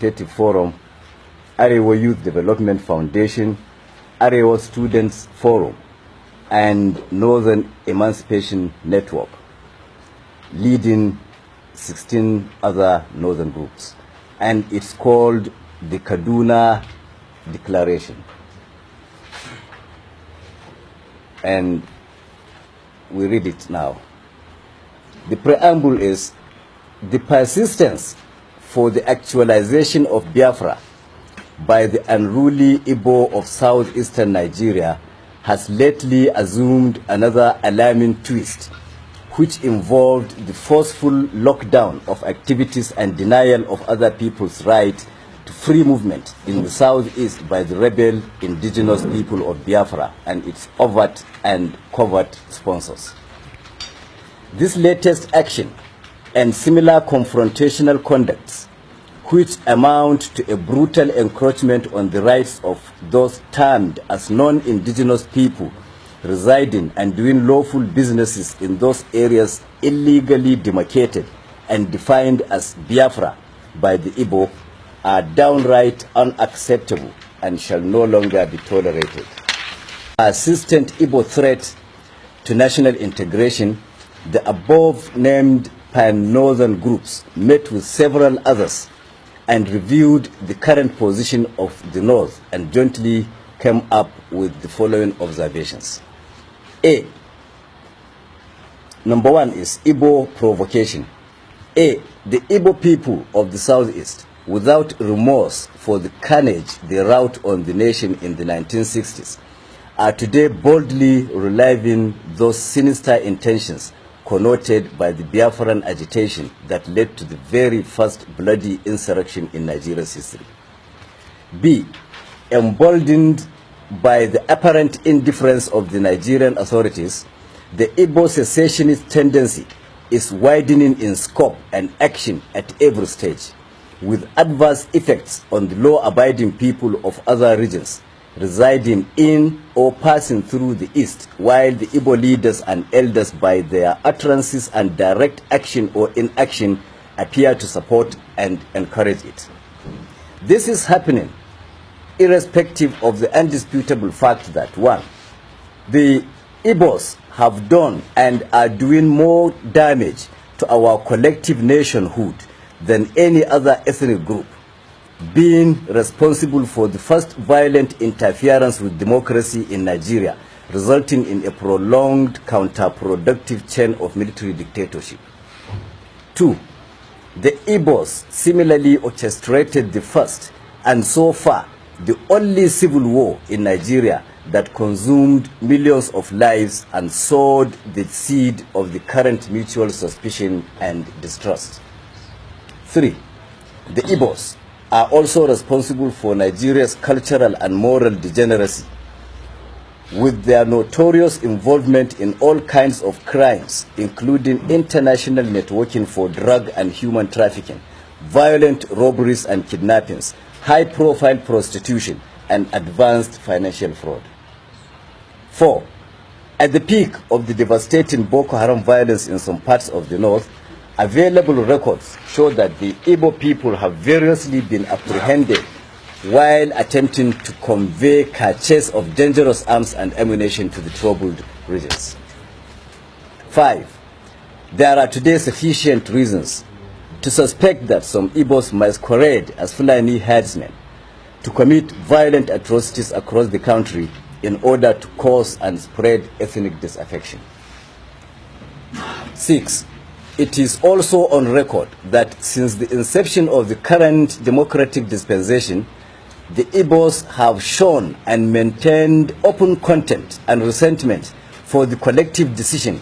Consultative Forum, Arewa Youth Development Foundation, Arewa Students Forum, and Northern Emancipation Network, leading 16 other northern groups. And it's called the Kaduna Declaration. And we read it now. The preamble is: the persistence for the actualization of Biafra by the unruly Igbo of southeastern Nigeria has lately assumed another alarming twist, which involved the forceful lockdown of activities and denial of other people's right to free movement in the southeast by the rebel indigenous people of Biafra and its overt and covert sponsors. This latest action and similar confrontational conducts, which amount to a brutal encroachment on the rights of those termed as non-indigenous people residing and doing lawful businesses in those areas illegally demarcated and defined as Biafra by the Igbo, are downright unacceptable and shall no longer be tolerated. Persistent Igbo threat to national integration, the above-named pan-northern groups met with several others and reviewed the current position of the North and jointly came up with the following observations. A. Number one is Igbo provocation. A. The Igbo people of the Southeast, without remorse for the carnage they wrought on the nation in the 1960s, are today boldly reliving those sinister intentions connoted by the Biafran agitation that led to the very first bloody insurrection in Nigeria's history. B. Emboldened by the apparent indifference of the Nigerian authorities, the Igbo secessionist tendency is widening in scope and action at every stage, with adverse effects on the law-abiding people of other regions residing in or passing through the East, while the Igbo leaders and elders, by their utterances and direct action or inaction, appear to support and encourage it. This is happening irrespective of the undisputable fact that, one, the Igbos have done and are doing more damage to our collective nationhood than any other ethnic group, being responsible for the first violent interference with democracy in Nigeria, resulting in a prolonged counterproductive chain of military dictatorship. Two, the Igbos similarly orchestrated the first and so far the only civil war in Nigeria that consumed millions of lives and sowed the seed of the current mutual suspicion and distrust. Three, the Igbos are also responsible for Nigeria's cultural and moral degeneracy, with their notorious involvement in all kinds of crimes, including international networking for drug and human trafficking, violent robberies and kidnappings, high-profile prostitution, and advanced financial fraud. 4. At the peak of the devastating Boko Haram violence in some parts of the north, available records show that the Igbo people have variously been apprehended while attempting to convey caches of dangerous arms and ammunition to the troubled regions. 5. There are today sufficient reasons to suspect that some Igbos masquerade as Fulani herdsmen to commit violent atrocities across the country in order to cause and spread ethnic disaffection. 6. It is also on record that since the inception of the current democratic dispensation, the Igbos have shown and maintained open contempt and resentment for the collective decision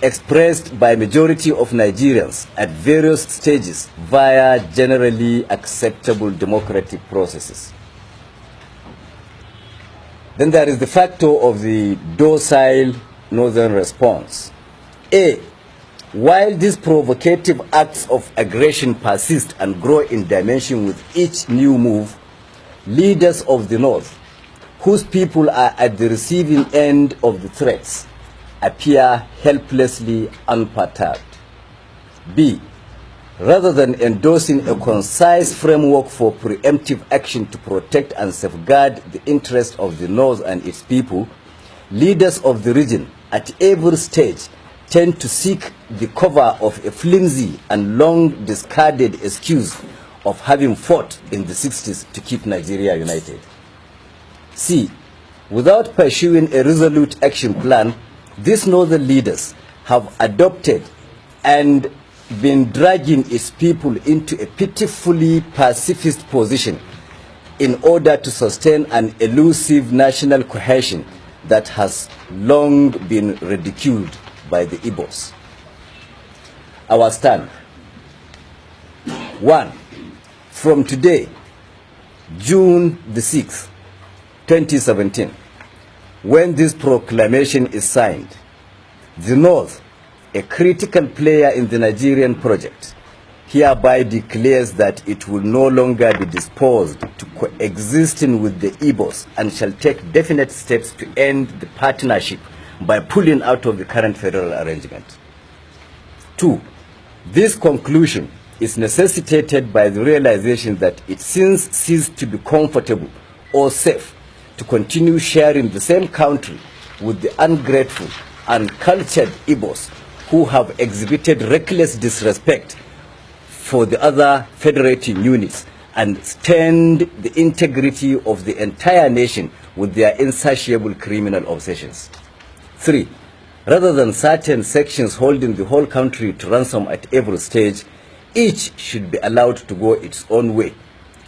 expressed by majority of Nigerians at various stages via generally acceptable democratic processes. Then there is the factor of the docile northern response. A. While these provocative acts of aggression persist and grow in dimension with each new move, leaders of the North, whose people are at the receiving end of the threats, appear helplessly unperturbed. B. rather than endorsing a concise framework for preemptive action to protect and safeguard the interests of the North and its people, leaders of the region at every stage tend to seek the cover of a flimsy and long discarded excuse of having fought in the 60s to keep Nigeria united. See, without pursuing a resolute action plan, these northern leaders have adopted and been dragging its people into a pitifully pacifist position in order to sustain an elusive national cohesion that has long been ridiculed by the Igbos. Our stand. 1. From today, June the 6th, 2017, when this proclamation is signed, the North, a critical player in the Nigerian project, hereby declares that it will no longer be disposed to coexisting with the Igbos and shall take definite steps to end the partnership by pulling out of the current federal arrangement. 2. This conclusion is necessitated by the realization that it since ceased to be comfortable or safe to continue sharing the same country with the ungrateful and cultured Igbos who have exhibited reckless disrespect for the other federating units and stained the integrity of the entire nation with their insatiable criminal obsessions. 3. Rather than certain sections holding the whole country to ransom at every stage, each should be allowed to go its own way,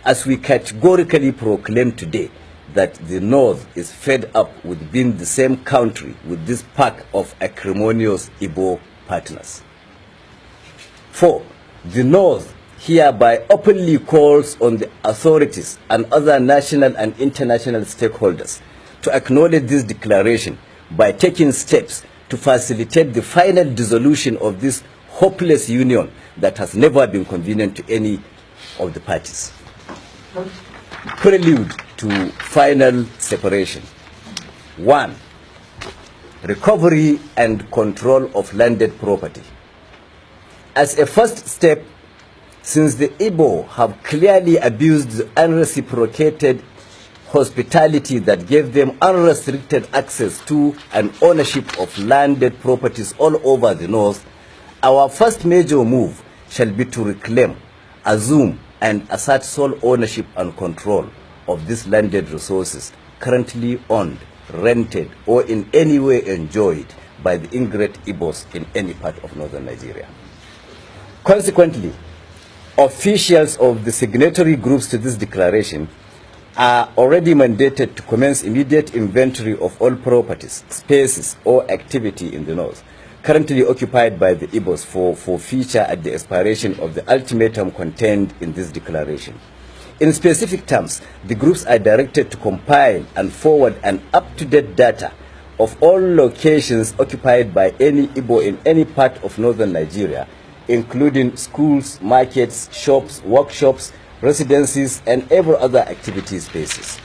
as we categorically proclaim today that the North is fed up with being the same country with this pack of acrimonious Igbo partners. 4. The North hereby openly calls on the authorities and other national and international stakeholders to acknowledge this declaration by taking steps to facilitate the final dissolution of this hopeless union that has never been convenient to any of the parties. Prelude to final separation. 1. Recovery and control of landed property. As a first step, since the Igbo have clearly abused the unreciprocated hospitality that gave them unrestricted access to and ownership of landed properties all over the North, our first major move shall be to reclaim, assume, and assert sole ownership and control of these landed resources currently owned, rented, or in any way enjoyed by the ingrate Igbos in any part of northern Nigeria. Consequently, officials of the signatory groups to this declaration are already mandated to commence immediate inventory of all properties, spaces, or activity in the North currently occupied by the Igbos for forfeiture at the expiration of the ultimatum contained in this declaration. In specific terms, the groups are directed to compile and forward an up-to-date data of all locations occupied by any Igbo in any part of northern Nigeria, including schools, markets, shops, workshops, residencies, and every other activity spaces.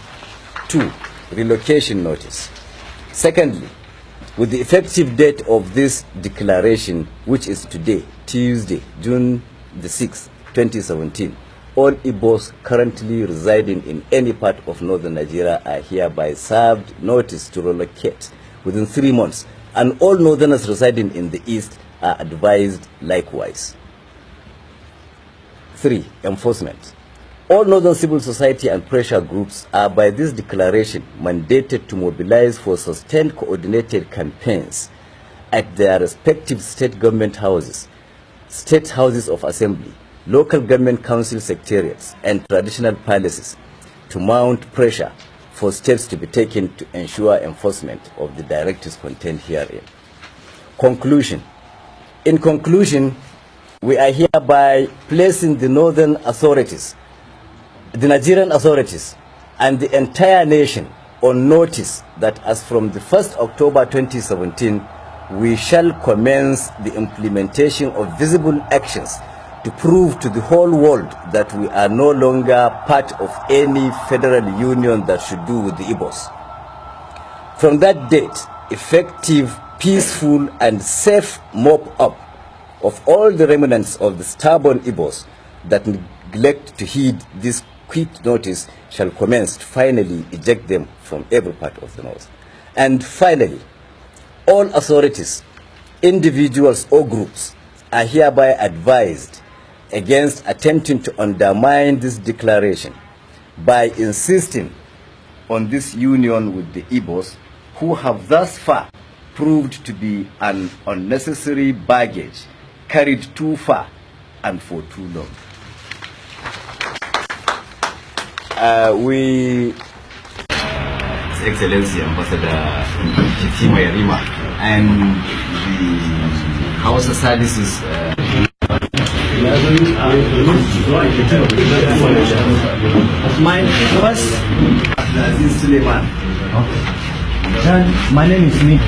2. Relocation notice. Secondly, with the effective date of this declaration, which is today, Tuesday, June the 6th, 2017, all Igbos currently residing in any part of northern Nigeria are hereby served notice to relocate within 3 months, and all northerners residing in the east are advised likewise. 3. Enforcement. All northern civil society and pressure groups are by this declaration mandated to mobilize for sustained coordinated campaigns at their respective state government houses, state houses of assembly, local government council secretariats, and traditional palaces to mount pressure for steps to be taken to ensure enforcement of the directives contained herein. Conclusion. In conclusion, we are hereby placing the northern authorities, the Nigerian authorities, and the entire nation on notice that as from the 1st October 2017, we shall commence the implementation of visible actions to prove to the whole world that we are no longer part of any federal union that should do with the Igbos. From that date, effective, peaceful, and safe mop-up of all the remnants of the stubborn Igbos that neglect to heed this quick notice shall commence to finally eject them from every part of the north. And finally, all authorities, individuals or groups are hereby advised against attempting to undermine this declaration by insisting on this union with the Igbos, who have thus far proved to be an unnecessary baggage carried too far and for too long. His Excellency Ambassador Kitima Yarima and the Hausa services. My first Suleiman. My name is Nick.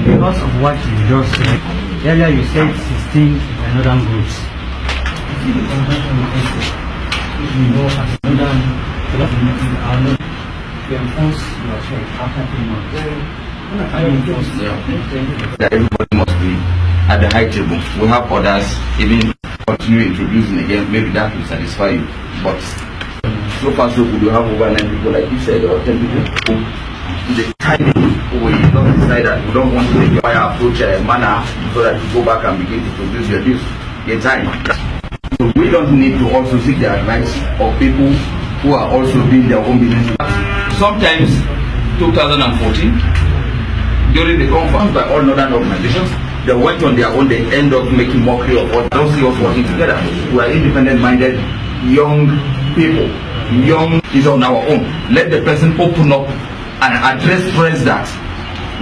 Because of what you just said, earlier you said 16 northern groups. Everybody must be at the high table. We have others, even continue introducing again, maybe that will satisfy you. But so far so good, we have over 9 people, like you said, or 10 people. The timing, we don't decide that we don't want to take your approach manner so that you go back and begin to produce your views in time. So we don't need to also seek the advice of people who are also doing their own business. Sometimes 2014, during the conference by all northern organizations, they went on their own, they end up making mockery of us. Don't see us working together. We are independent-minded, young people. Young is on our own. Let the person open up and address friends that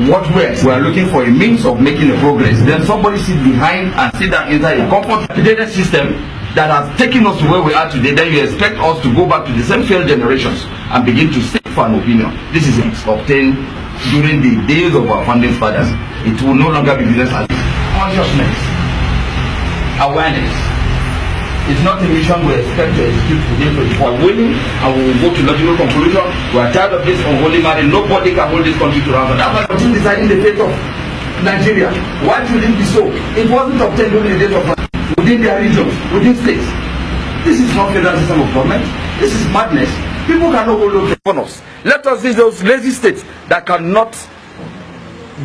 what we are looking for a means of making a progress. Then somebody sit behind and sit down inside a complicated system that has taken us to where we are today. Then you expect us to go back to the same failed generations and begin to seek for an opinion. This is obtained during the days of our founding fathers. It will no longer be business as consciousness, awareness. It's not a mission we expect to execute today. We are willing and we will go to logical conclusion. We are tired of this unholy marriage. Nobody can hold this country to ransom. That's why we're deciding the fate of Nigeria. Why should it be so? It wasn't obtained during the days of within their regions, within states. This is not federal system of government. This is madness. People cannot hold on us. Let us see those lazy states that cannot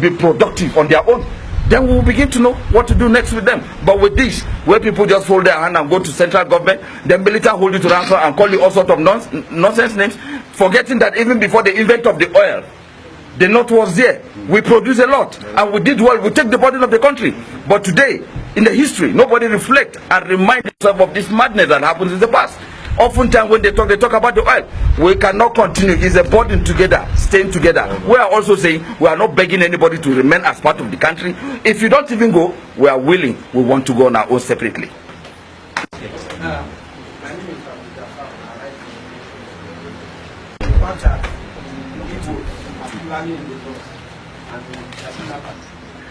be productive on their own. Then we will begin to know what to do next with them. But with this, where people just fold their hand and go to central government, then military hold you to ransom and call you all sorts of nonsense names, forgetting that even before the invent of the oil, the North was there. We produced a lot and we did well. We take the burden of the country. But today, in the history, nobody reflect and remind themselves of this madness that happens in the past. Oftentimes when they talk about the oil. We cannot continue. It's a burden together, staying together. We are also saying we are not begging anybody to remain as part of the country. If you don't even go, we are willing. We want to go on our own separately.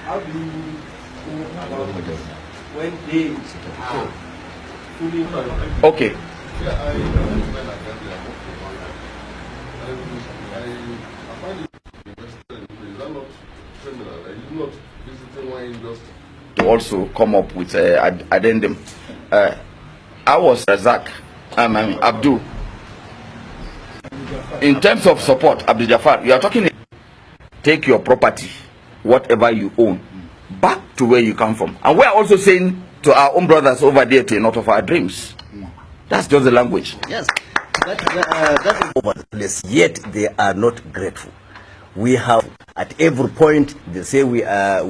How do you go about when they are fully okay. Yeah, I find it interesting. Is that not criminal? I did not visiting wine industry. To also come up with an addendum. I was Razak, Abdul. In terms of support, Abdul Jafar, you are talking. Take your property, whatever you own, back to where you come from. And we are also saying to our own brothers over there to not of our dreams. That's just the language. Yes, that is over the place. Yet they are not grateful. We have at every point they say we are